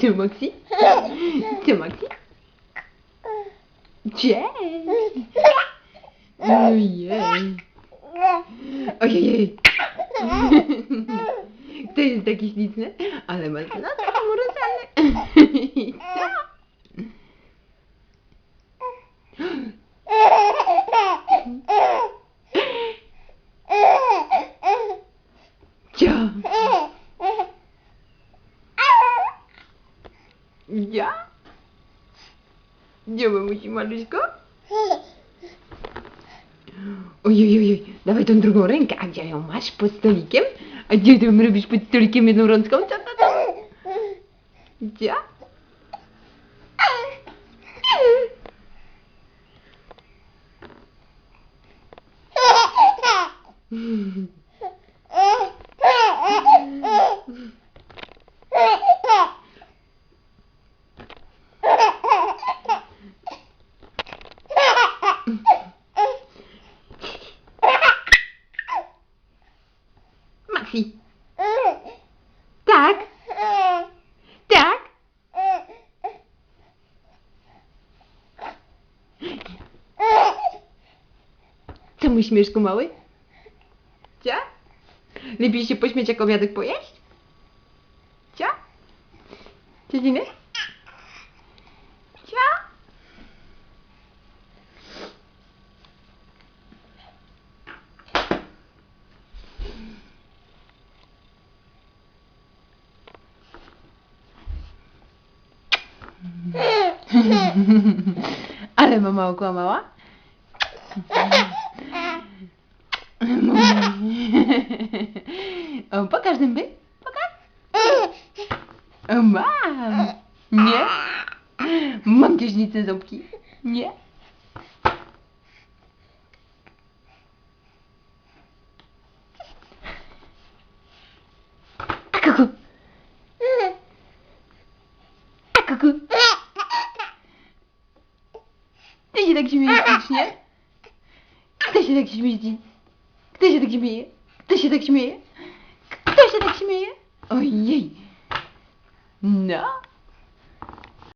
Co, Maxi? Co, Maxi? Cześć! Ojej! Ojej! Kto jest taki śliczny? Ale masz na to amorozalny. Co? Ja? Gdzie mamusi, maluśko? Ojej, dawaj tą drugą rękę. A gdzie ją masz? Pod stolikiem? A gdzie ty ją robisz pod stolikiem jedną rączką? Co? Gdzie? Maxi. Tak? Tak? Co mój śmieszku mały? Cia? Lepiej się pośmiać jak obiadek pojeść? Cia? Dziedziny? Cia? Ale mama okłamała? O, pokaż zęby. Pokaż. O, mam. Nie? Mam ciężnice ząbki. Nie? A kuku. A kuku. Ty się tak śmiejesz ślicznie? Kto się tak śmieje? Kto się tak śmieje? Kto się tak śmieje? Kto się tak śmieje? Ojej. No.